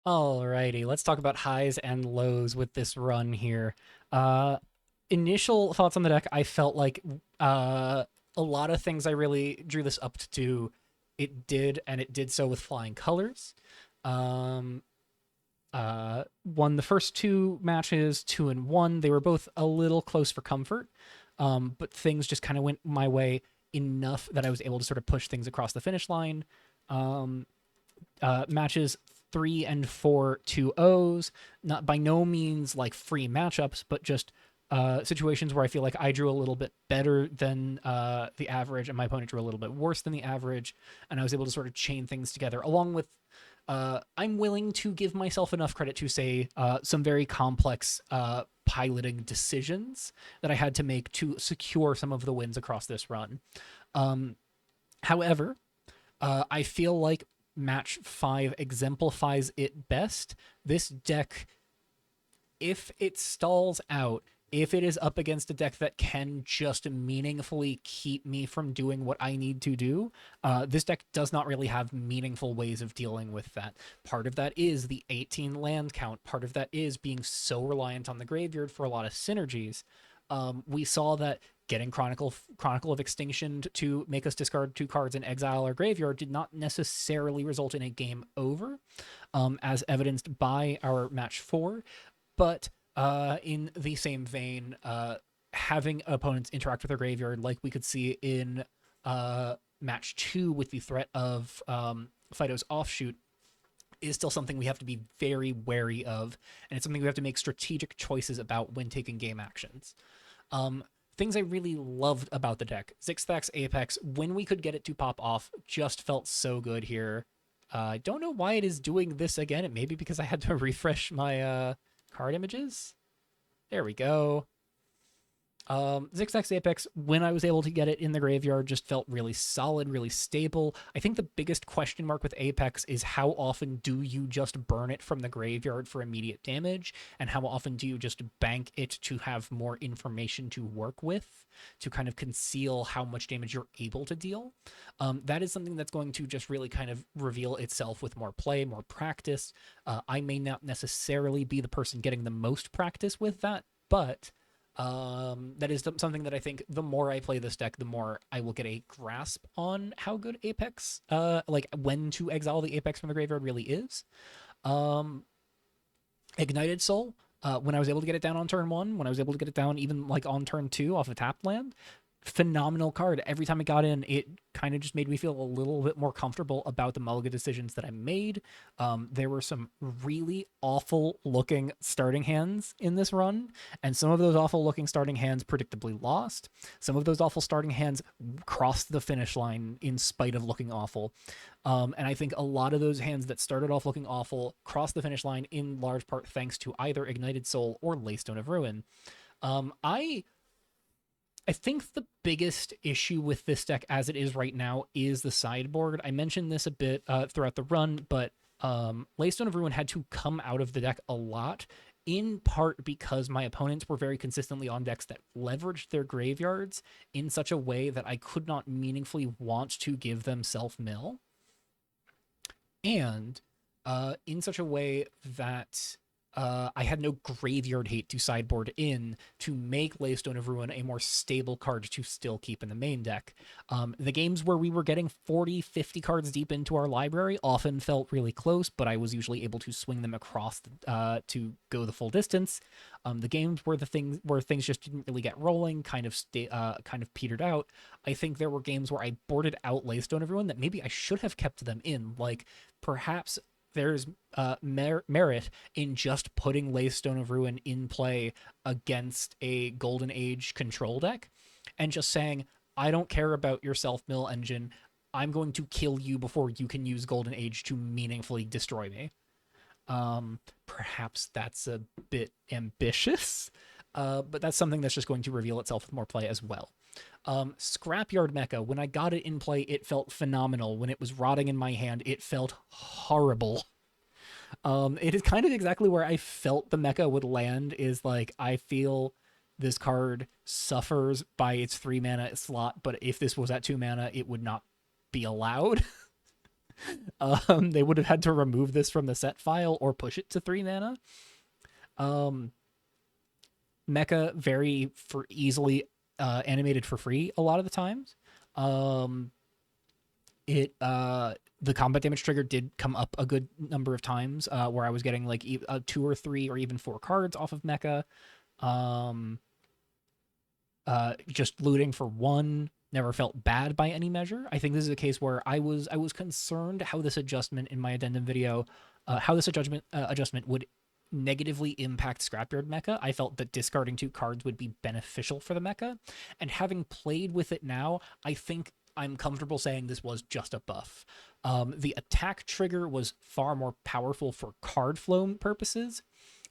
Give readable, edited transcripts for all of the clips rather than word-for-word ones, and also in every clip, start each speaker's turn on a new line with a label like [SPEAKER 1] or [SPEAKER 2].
[SPEAKER 1] Alrighty, let's talk about highs and lows with this run here. Uh, Initial thoughts on the deck, I felt like a lot of things I really drew this up to do, it did, and it did so with flying colors. Um, Won the first two matches, 2-1. They were both a little close for comfort, but things just kind of went my way enough that I was able to sort of push things across the finish line. Um, Matches 3 and 4 2-0s, not by no means like free matchups, but just situations where I feel like I drew a little bit better than the average, and my opponent drew a little bit worse than the average, and I was able to sort of chain things together. Along with, I'm willing to give myself enough credit to say some very complex piloting decisions that I had to make to secure some of the wins across this run. Um, However, I feel like match 5 exemplifies it best. This deck, if it stalls out, if it is up against a deck that can just meaningfully keep me from doing what I need to do, this deck does not really have meaningful ways of dealing with that. Part of that is the 18 land count. Part of that is being so reliant on the graveyard for a lot of synergies. We saw that getting Chronicle of Extinction to make us discard 2 cards in exile or graveyard did not necessarily result in a game over, as evidenced by our match 4. But in the same vein, having opponents interact with their graveyard, like we could see in match 2 with the threat of Fido's offshoot, is still something we have to be very wary of, and it's something we have to make strategic choices about when taking game actions. Um, Things I really loved about the deck, Zigzag's Apex, when we could get it to pop off, just felt so good here. I don't know why it is doing this again. It may be because I had to refresh my card images. There we go. Zigzag's Apex, when I was able to get it in the graveyard, just felt really solid, really stable. I think the biggest question mark with Apex is how often do you just burn it from the graveyard for immediate damage, and how often do you just bank it to have more information to work with to kind of conceal how much damage you're able to deal. That is something that's going to just really kind of reveal itself with more play, more practice. I may not necessarily be the person getting the most practice with that, but that is something that I think the more I play this deck, the more I will get a grasp on how good Apex, like when to exile the Apex from the graveyard really is. Um, Ignited Soul, when I was able to get it down on turn 1, when I was able to get it down even like on turn 2 off a tapped land, phenomenal card. Every time it got in, it kind of just made me feel a little bit more comfortable about the Mulligan decisions that I made. There were some really awful looking starting hands in this run, and some of those awful looking starting hands predictably lost. Some of those awful starting hands crossed the finish line in spite of looking awful. And I think a lot of those hands that started off looking awful crossed the finish line in large part thanks to either Ignited Soul or Laystone of Ruin. I think the biggest issue with this deck as it is right now is the sideboard. I mentioned this a bit throughout the run, but Laystone of Ruin had to come out of the deck a lot, in part because my opponents were very consistently on decks that leveraged their graveyards in such a way that I could not meaningfully want to give them self-mill, and in such a way that I had no graveyard hate to sideboard in to make Laystone of Ruin a more stable card to still keep in the main deck. The games where we were getting 40, 50 cards deep into our library often felt really close, but I was usually able to swing them across to go the full distance. The games where things just didn't really get rolling, kind of petered out. I think there were games where I boarded out Laystone of Ruin that maybe I should have kept them in, like perhaps there's merit in just putting Laystone of Ruin in play against a Golden Age control deck and just saying, I don't care about your self mill engine. I'm going to kill you before you can use Golden Age to meaningfully destroy me. Perhaps that's a bit ambitious, but that's something that's just going to reveal itself with more play as well. Scrapyard Mecha, when I got it in play, it felt phenomenal. When it was rotting in my hand, it felt horrible. It is kind of exactly where I felt the mecha would land, is like, I feel this card suffers by its 3 mana slot, but if this was at 2 mana, it would not be allowed. They would have had to remove this from the set file or push it to 3 mana. Um, Mecha very for easily animated for free a lot of the times. Um, it the combat damage trigger did come up a good number of times where I was getting like 2 or 3 or even 4 cards off of Mecha. Um, just looting for 1 never felt bad by any measure. I think this is a case where I was concerned how this adjustment in my addendum video, how this adjustment would negatively impact Scrapyard Mecha. I felt that discarding 2 cards would be beneficial for the mecha, and having played with it now, I think I'm comfortable saying this was just a buff. The attack trigger was far more powerful for card flow purposes,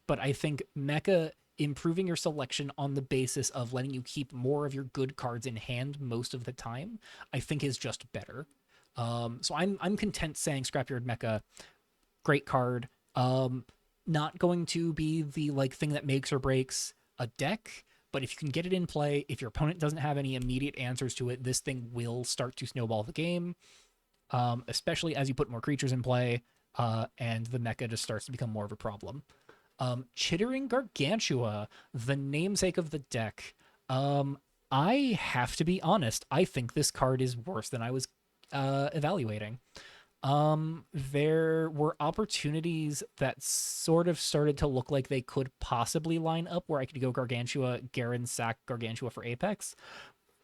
[SPEAKER 1] but I think mecha improving your selection on the basis of letting you keep more of your good cards in hand most of the time, I think is just better. So I'm content saying Scrapyard Mecha, great card. Not going to be the like thing that makes or breaks a deck, but if you can get it in play, if your opponent doesn't have any immediate answers to it, this thing will start to snowball the game. Especially as you put more creatures in play, and the mecha just starts to become more of a problem. Chittering Gargantua, the namesake of the deck. I have to be honest, I think this card is worse than I was evaluating. There were opportunities that sort of started to look like they could possibly line up where I could go Gargantua, Garen, sack Gargantua for Apex.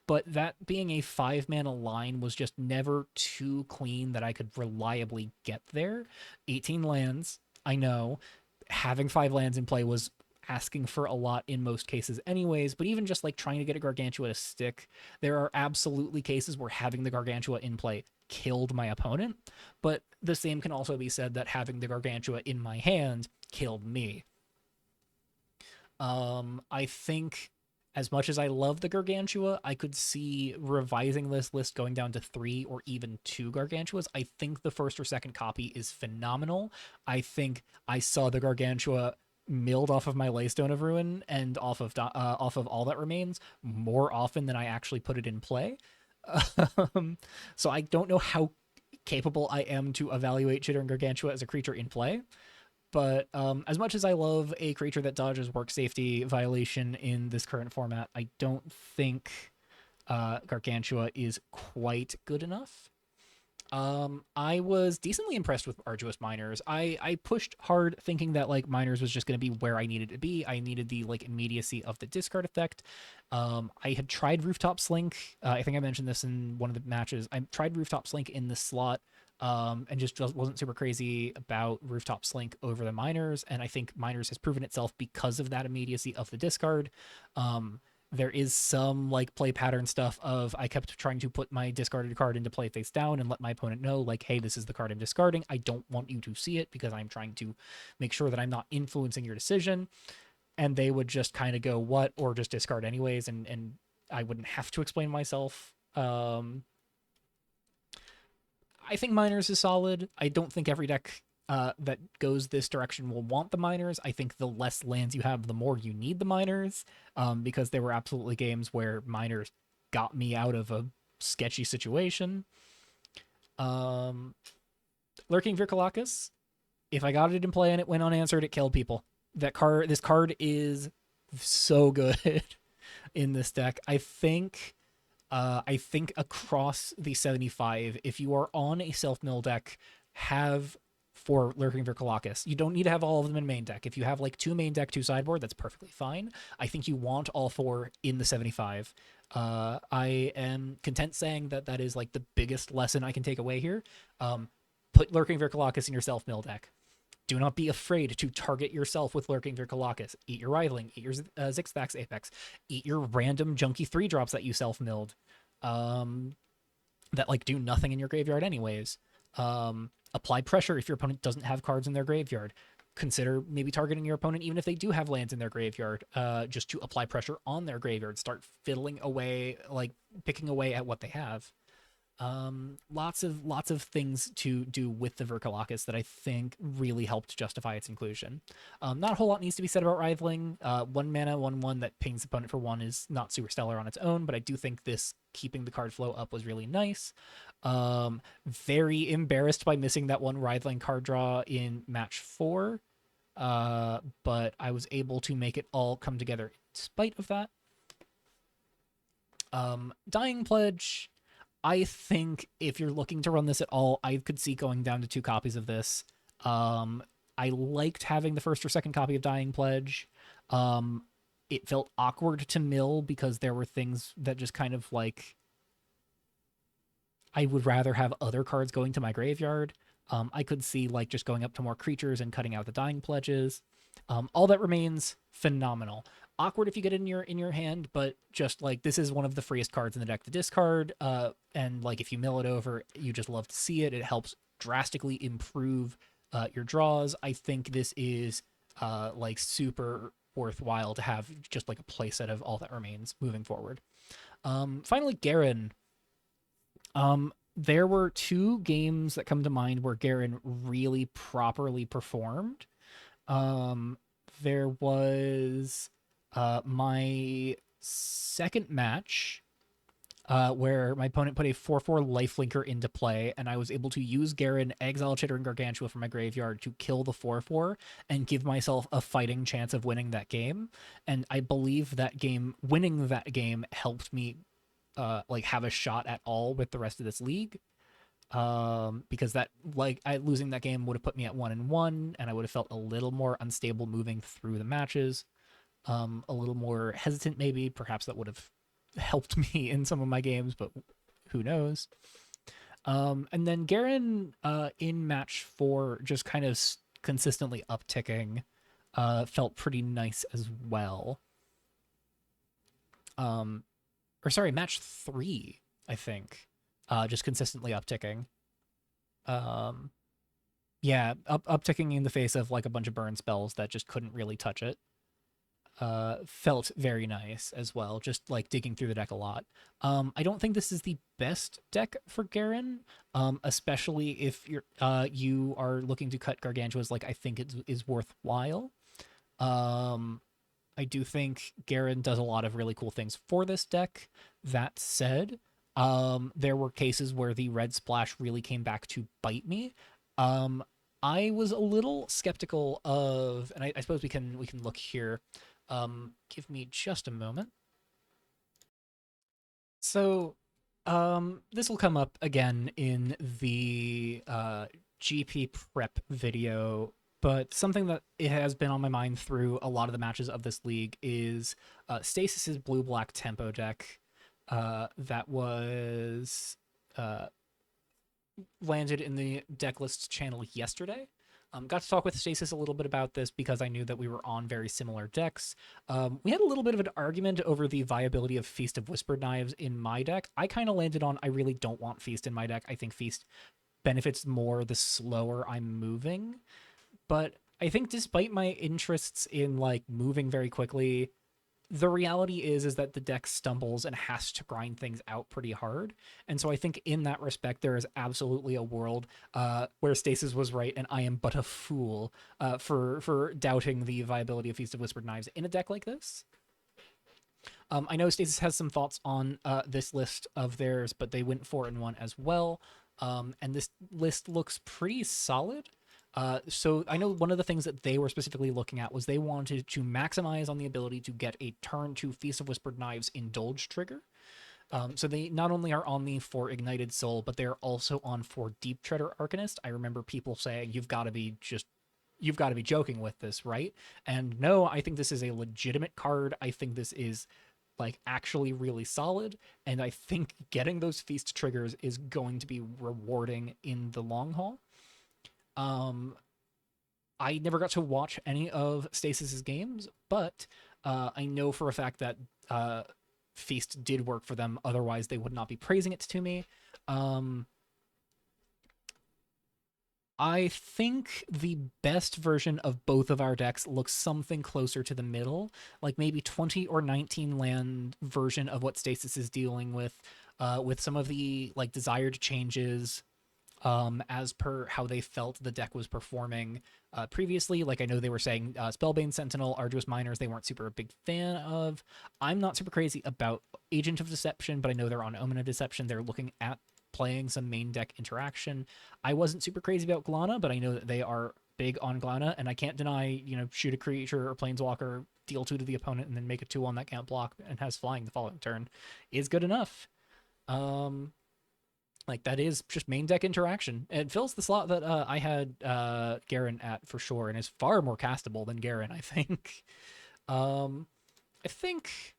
[SPEAKER 1] But that being a 5-mana line was just never too clean that I could reliably get there. 18 lands, I know. Having 5 lands in play was asking for a lot in most cases anyways, but even just like trying to get a Gargantua to stick, there are absolutely cases where having the Gargantua in play killed my opponent, but the same can also be said that having the Gargantua in my hand killed me. I think as much as I love the Gargantua, I could see revising this list going down to 3 or even 2 Gargantuas. I think the first or second copy is phenomenal. I think I saw the Gargantua milled off of my Laystone of Ruin and off of All That Remains more often than I actually put it in play. So I don't know how capable I am to evaluate Chittering Gargantua as a creature in play. But as much as I love a creature that dodges work safety violation in this current format, I don't think Gargantua is quite good enough. I was decently impressed with Arduous Miners. I pushed hard thinking that like Miners was just going to be where I needed to be. I needed the like immediacy of the discard effect. I had tried Rooftop Slink. I think I mentioned this in one of the matches. I tried Rooftop Slink in the slot. And just wasn't super crazy about Rooftop Slink over the Miners. And I think Miners has proven itself because of that immediacy of the discard. There is some like play pattern stuff of I kept trying to put my discarded card into play face down and let my opponent know like, hey, this is the card I'm discarding. I don't want you to see it because I'm trying to make sure that I'm not influencing your decision. And they would just kind of go, what? Or just discard anyways. And I wouldn't have to explain myself. I think Miners is solid. I don't think every deck that goes this direction will want the Miners. I think the less lands you have, the more you need the Miners, because there were absolutely games where Miners got me out of a sketchy situation. Lurking Virkalakis, if I got it in play and it went unanswered, it killed people. This card is so good in this deck. I think across the 75, if you are on a self-mill deck, have 4 Lurking Virkalakis. You don't need to have all of them in main deck. If you have like 2 main deck, 2 sideboard, that's perfectly fine. I think you want all 4 in the 75. I am content saying that that is like the biggest lesson I can take away here. Put Lurking Virkalakis in your self-mill deck. Do not be afraid to target yourself with Lurking Virkalakis. Eat your Rivaling, eat your Zixfax Apex, eat your random junky 3-drops that you self-milled that like do nothing in your graveyard anyways. Apply pressure if your opponent doesn't have cards in their graveyard. Consider maybe targeting your opponent even if they do have lands in their graveyard, just to apply pressure on their graveyard. Start fiddling away, like picking away at what they have. Lots of things to do with the Verkalakis that I think really helped justify its inclusion. Not a whole lot needs to be said about rivaling. 1 mana, 1/1 that pings the opponent for 1 is not super stellar on its own, but I do think this keeping the card flow up was really nice. Very embarrassed by missing that one rivaling card draw in match 4, but I was able to make it all come together in spite of that. Dying Pledge, I think if you're looking to run this at all, I could see going down to 2 copies of this. I liked having the first or second copy of Dying Pledge. It felt awkward to mill because there were things that just kind of like I would rather have other cards going to my graveyard. I could see like just going up to more creatures and cutting out the Dying Pledges. All that remains phenomenal. Awkward if you get it in your hand, but just like this is one of the freest cards in the deck to discard. And like if you mill it over, you just love to see it. It helps drastically improve your draws. I think this is like super worthwhile to have just like a playset of all that remains moving forward. Finally, Garen. There were 2 games that come to mind where Garen really properly performed. There was my second match where my opponent put a 4/4 lifelinker into play, and I was able to use Garen, Exile, Chittering Gargantua from my graveyard to kill the 4/4 and give myself a fighting chance of winning that game. And I believe that winning that game helped me like have a shot at all with the rest of this league. Because that losing that game would have put me at 1-1, and I would have felt a little more unstable moving through the matches. A little more hesitant, maybe. Perhaps that would have helped me in some of my games, but who knows? And then Garen in match 4 just kind of consistently upticking felt pretty nice as well. Or sorry, match 3, I think. Just consistently upticking. Yeah, upticking in the face of like a bunch of burn spells that just couldn't really touch it. Felt very nice as well, just like digging through the deck a lot. I don't think this is the best deck for Garen, especially if you are looking to cut Gargantuas like I think it is worthwhile. I do think Garen does a lot of really cool things for this deck. That said, there were cases where the red splash really came back to bite me. I was a little skeptical of, and I suppose we can look here. Give me just a moment. So, this will come up again in the GP prep video, but something that it has been on my mind through a lot of the matches of this league is Stasis's blue-black tempo deck that was landed in the deck lists channel yesterday. Got to talk with Stasis a little bit about this because I knew that we were on very similar decks. We had a little bit of an argument over the viability of Feast of Whispered Knives in my deck. I kind of landed on I really don't want Feast in my deck. I think Feast benefits more the slower I'm moving. But I think despite my interests in like moving very quickly, the reality is that the deck stumbles and has to grind things out pretty hard. And so I think in that respect, there is absolutely a world where Stasis was right and I am but a fool for doubting the viability of Feast of Whispered Knives in a deck like this. I know Stasis has some thoughts on this list of theirs, but they went 4-1 as well. And this list looks pretty solid. So I know one of the things that they were specifically looking at was they wanted to maximize on the ability to get a turn 2 Feast of Whispered Knives Indulge trigger. So they not only are on the for Ignited Soul, but they're also on for Deep Treader Arcanist. I remember people saying, you've got to be joking with this, right? And no, I think this is a legitimate card. I think this is like actually really solid. And I think getting those feast triggers is going to be rewarding in the long haul. I never got to watch any of Stasis's games, but I know for a fact that Feast did work for them. Otherwise, they would not be praising it to me. I think the best version of both of our decks looks something closer to the middle, like maybe 20 or 19 land version of what Stasis is dealing with some of the like desired changes as per how they felt the deck was performing previously. Like I know they were saying Spellbane Sentinel, Arduous Miners, they weren't super a big fan of. I'm not super crazy about Agent of Deception, but I know they're on Omen of Deception. They're looking at playing some main deck interaction. I wasn't super crazy about Glana, but I know that they are big on Glana, and I can't deny, shoot a creature or planeswalker, deal 2 to the opponent, and then make a 2/1 that can't block and has flying the following turn is good enough. Um, like that is just main deck interaction. It fills the slot that I had Garen at for sure, and is far more castable than Garen, I think. um, I think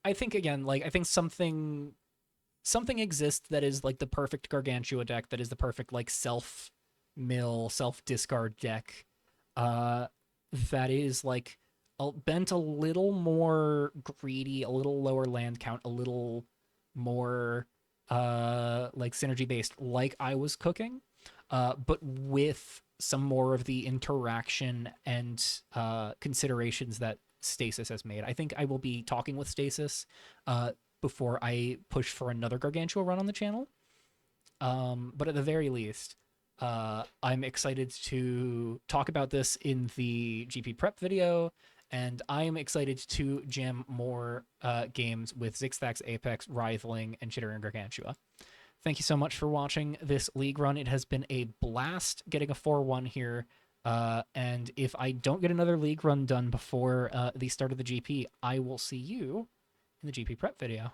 [SPEAKER 1] I think again, like I think something exists that is like the perfect Gargantua deck, that is the perfect like self mill, self discard deck. Uh, that is like bent a little more greedy, a little lower land count, a little more like synergy based, like I was cooking, but with some more of the interaction and considerations that Stasis has made. I think I will be talking with Stasis before I push for another Gargantua run on the channel. But at the very least, I'm excited to talk about this in the GP prep video, and I'm excited to jam more games with Zigstax, Apex, Writhling, and Chittering Gargantua. Thank you so much for watching this league run. It has been a blast getting a 4-1 here. And if I don't get another league run done before the start of the GP, I will see you in the GP prep video.